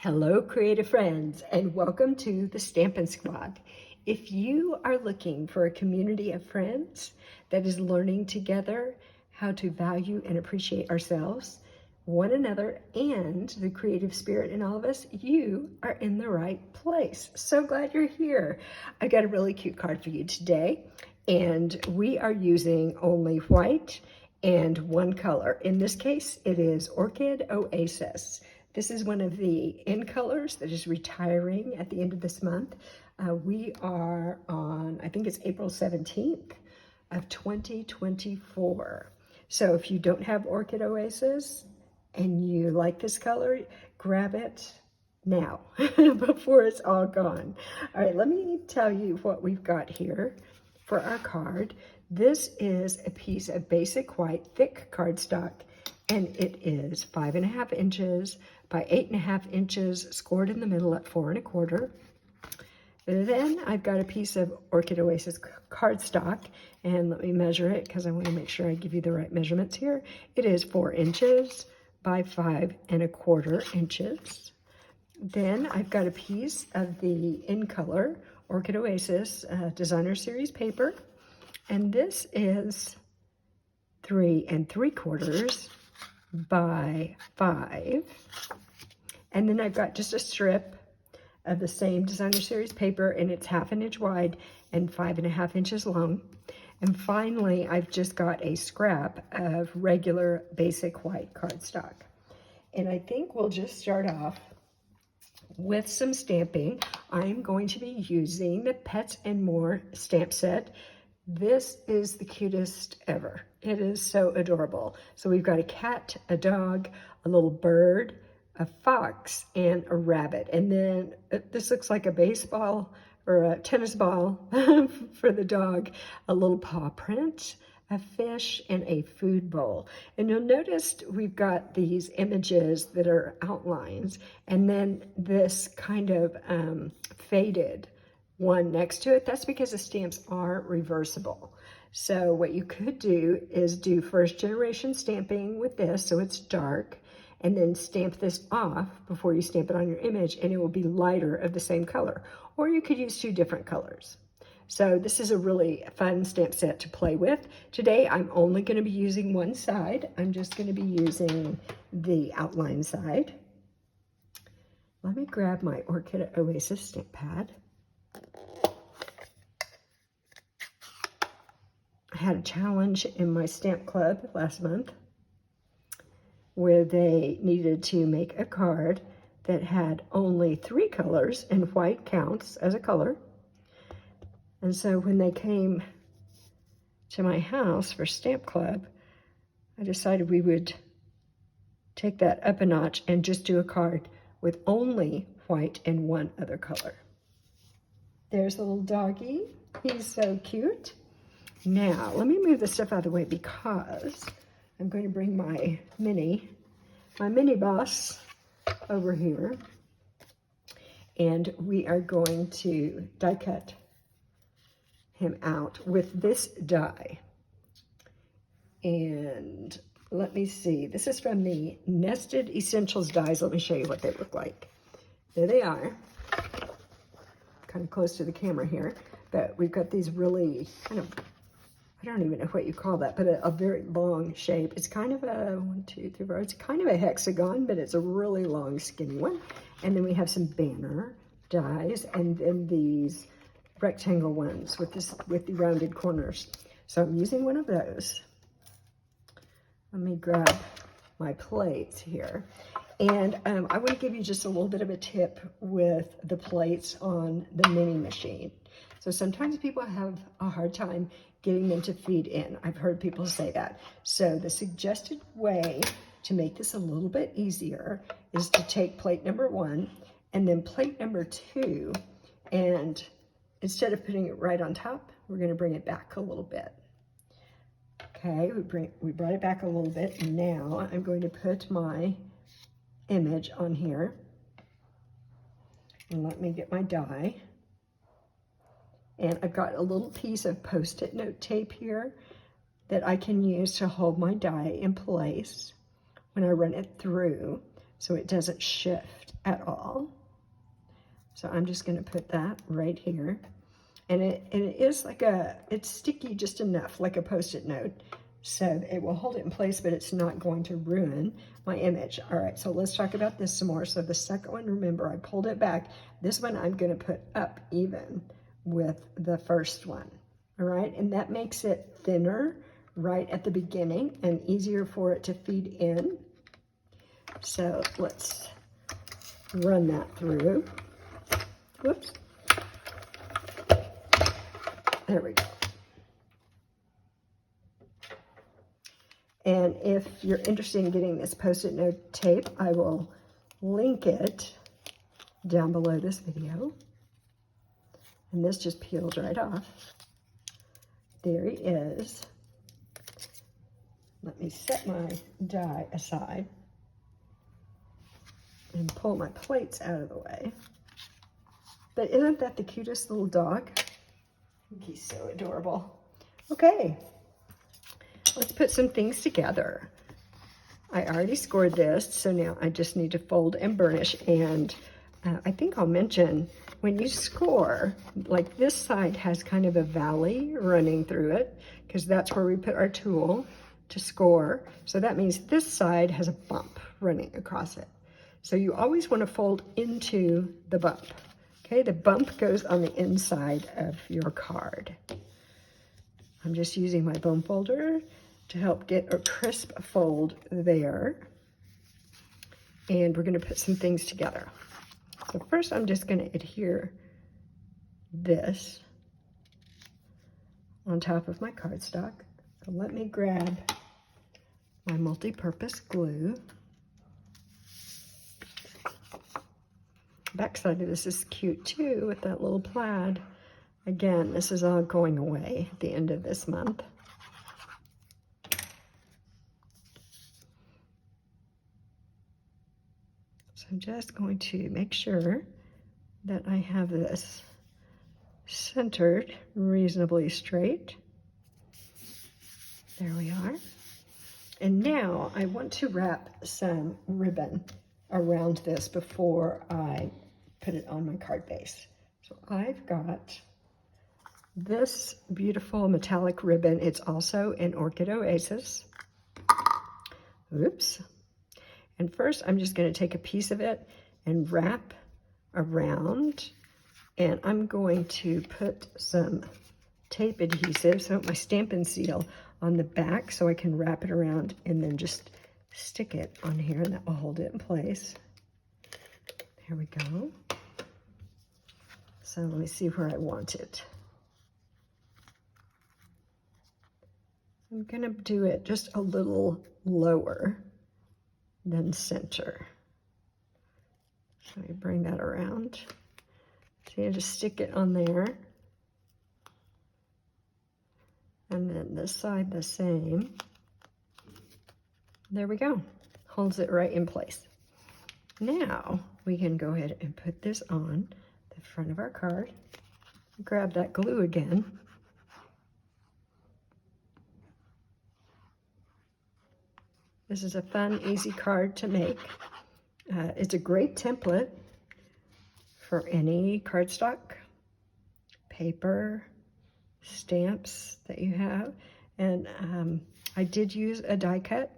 Hello, creative friends, and welcome to the Stampin' Squad. If you are looking for a community of friends that is learning together how to value and appreciate ourselves, one another, and the creative spirit in all of us, you are in the right place. So glad you're here. I got a really cute card for you today, and we are using only white and one color. In this case, it is Orchid Oasis. This is one of the in colors that is retiring at the end of this month. We are on, I think it's April 17th of 2024. So if you don't have Orchid Oasis and you like this color, grab it now before it's all gone. All right, let me tell you what we've got here for our card. This is a piece of basic white thick cardstock, and it is 5.5 inches by 8.5 inches, scored in the middle at 4 1/4. Then I've got a piece of Orchid Oasis cardstock, and let me measure it because I want to make sure I give you the right measurements here. It is 4 inches by 5 1/4 inches. Then I've got a piece of the in color Orchid Oasis designer series paper, and this is 3 3/4 by 5. And then I've got just a strip of the same designer series paper, and it's 1/2 inch wide and 5.5 inches long. And finally, I've just got a scrap of regular basic white cardstock. And I think we'll just start off with some stamping. I'm going to be using the Pets and More stamp set. This is the cutest ever. It is so adorable. So we've got a cat, a dog, a little bird, a fox, and a rabbit. And then this looks like a baseball or a tennis ball for the dog, a little paw print, a fish, and a food bowl. And you'll notice we've got these images that are outlines, and then this kind of faded one next to it. That's because the stamps are reversible. So what you could do is do first generation stamping with this, so it's dark, and then stamp this off before you stamp it on your image, and it will be lighter of the same color. Or you could use 2 different colors. So this is a really fun stamp set to play with. Today I'm only going to be using one side. I'm just going to be using the outline side. Let me grab my Orchid Oasis stamp pad. I had a challenge in my stamp club last month where they needed to make a card that had only 3 colors, and white counts as a color. And so when they came to my house for stamp club, I decided we would take that up a notch and just do a card with only white and one other color. There's the little doggy. He's so cute. Now, let me move this stuff out of the way because I'm going to bring my mini boss over here, and we are going to die cut him out with this die. And let me see, this is from the Nested Essentials dies. Let me show you what they look like. There they are, kind of close to the camera here, but we've got these really kind of, I don't even know what you call that, but a very long shape. It's kind of a 1, 2, 3, 4. It's kind of a hexagon, but it's a really long, skinny one. And then we have some banner dies, and then these rectangle ones with the rounded corners. So I'm using one of those. Let me grab my plates here. And I want to give you just a little bit of a tip with the plates on the mini machine. So sometimes people have a hard time getting them to feed in. I've heard people say that. So the suggested way to make this a little bit easier is to take plate number 1 and then plate number 2, and instead of putting it right on top, we're going to bring it back a little bit. Okay, we brought it back a little bit, and now I'm going to put my image on here. And let me get my die. And I've got a little piece of Post-it note tape here that I can use to hold my die in place when I run it through. so it doesn't shift at all. So I'm just going to put that right here. And it is like it's sticky just enough, like a Post-it note. So it will hold it in place, but it's not going to ruin my image. All right, so let's talk about this some more. So the second one, remember, I pulled it back. This one I'm going to put up even with the first one. All right, and that makes it thinner right at the beginning and easier for it to feed in. So let's run that through. Whoops. There we go. And if you're interested in getting this Post-it note tape, I will link it down below this video. And this just peels right off. There he is. Let me set my die aside and pull my plates out of the way. But isn't that the cutest little dog? I think he's so adorable. Okay. Let's put some things together. I already scored this, so now I just need to fold and burnish. And I think I'll mention, when you score, like this side has kind of a valley running through it, because that's where we put our tool to score. So that means this side has a bump running across it. So you always want to fold into the bump. Okay, the bump goes on the inside of your card. I'm just using my bone folder to help get a crisp fold there. And we're going to put some things together. So first I'm just going to adhere this on top of my cardstock. So let me grab my multi-purpose glue. Backside of this is cute too with that little plaid. Again, this is all going away at the end of this month. So I'm just going to make sure that I have this centered reasonably straight. There we are. And now I want to wrap some ribbon around this before I put it on my card base. So I've got this beautiful metallic ribbon. It's also in Orchid Oasis. Oops. And first, I'm just going to take a piece of it and wrap around. And I'm going to put some tape adhesive, so my Stampin' seal, on the back so I can wrap it around and then just stick it on here, and that will hold it in place. There we go. So let me see where I want it. I'm going to do it just a little lower than center. So you bring that around. So you just stick it on there. And then this side the same. There we go. Holds it right in place. Now we can go ahead and put this on the front of our card. Grab that glue again. This is a fun, easy card to make. It's a great template for any cardstock, paper, stamps that you have. And I did use a die cut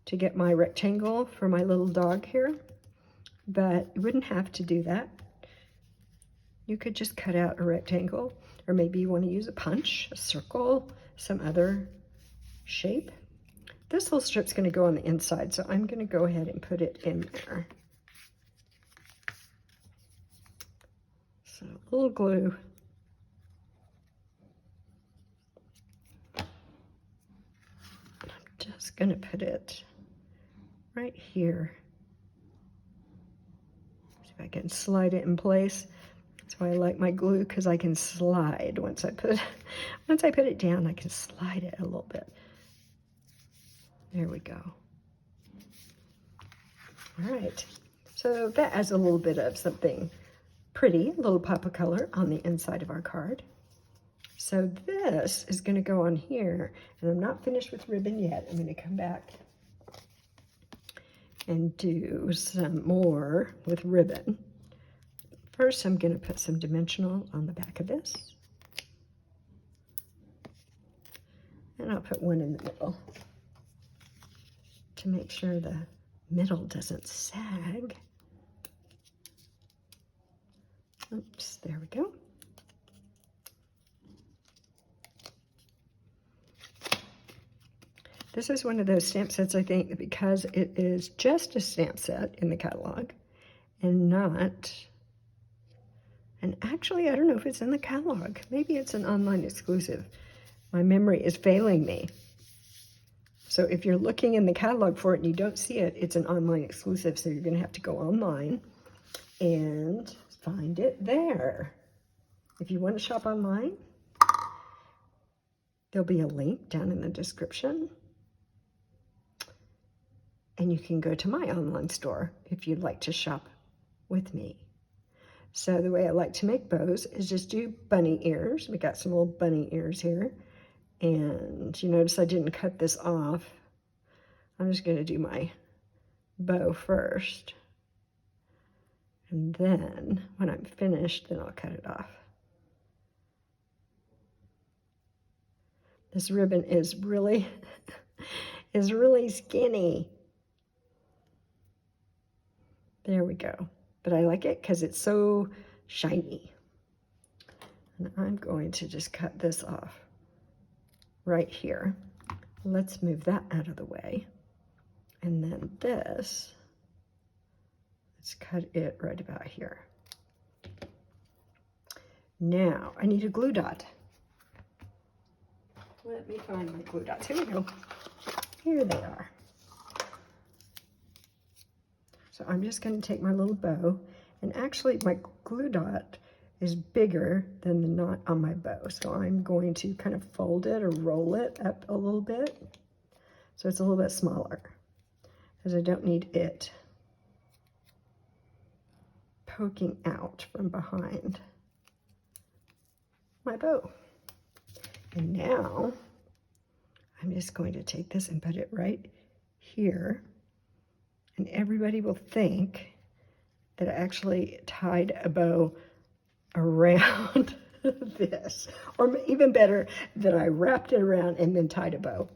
to get my rectangle for my little dog here, but you wouldn't have to do that. You could just cut out a rectangle, or maybe you want to use a punch, a circle, some other shape. This little strip's going to go on the inside, so I'm going to go ahead and put it in there. So a little glue. I'm just going to put it right here. See if I can slide it in place. That's why I like my glue, because I can slide once I put it down. I can slide it a little bit. There we go. All right, so that adds a little bit of something pretty, a little pop of color on the inside of our card. So this is going to go on here, and I'm not finished with ribbon yet. I'm going to come back and do some more with ribbon. First, I'm going to put some dimensional on the back of this. And I'll put one in the middle to make sure the middle doesn't sag. Oops, there we go. This is one of those stamp sets, I think, that because it is just a stamp set in the catalog and not, and actually, I don't know if it's in the catalog. Maybe it's an online exclusive. My memory is failing me. So if you're looking in the catalog for it and you don't see it, it's an online exclusive, so you're going to have to go online and find it there. If you want to shop online, there'll be a link down in the description. And you can go to my online store if you'd like to shop with me. So the way I like to make bows is just do bunny ears. We got some little bunny ears here. And you notice I didn't cut this off. I'm just going to do my bow first. And then when I'm finished, then I'll cut it off. This ribbon is really, really skinny. There we go. But I like it because it's so shiny. And I'm going to just cut this off right here. Let's move that out of the way. And then this, let's cut it right about here. Now, I need a glue dot. Let me find my glue dots. Here we go. Here they are. So I'm just going to take my little bow, and actually my glue dot is bigger than the knot on my bow. So I'm going to kind of fold it or roll it up a little bit so it's a little bit smaller, because I don't need it poking out from behind my bow. And now I'm just going to take this and put it right here. And everybody will think that I actually tied a bow around this. Or even better, that I wrapped it around and then tied a bow.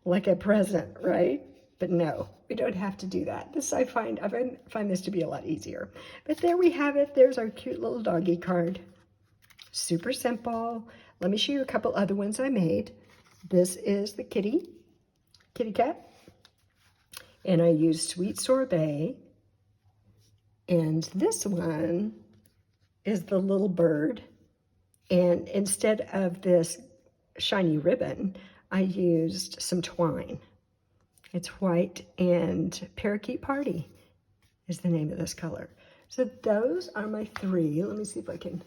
Like a present, right? But no, we don't have to do that. I find this to be a lot easier. But there we have it. There's our cute little doggy card. Super simple. Let me show you a couple other ones I made. This is the kitty cat. And I used Sweet Sorbet. And this one is the little bird. And instead of this shiny ribbon, I used some twine. It's white, and Parakeet Party is the name of this color. So those are my three. Let me see if I can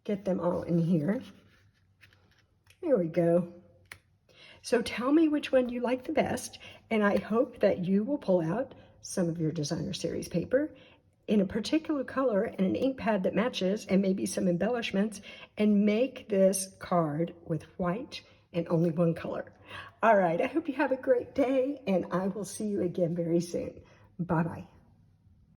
get them all in here. There we go. So tell me which one you like the best, and I hope that you will pull out some of your designer series paper in a particular color and an ink pad that matches, and maybe some embellishments, and make this card with white and only one color. All right, I hope you have a great day, and I will see you again very soon. Bye-bye.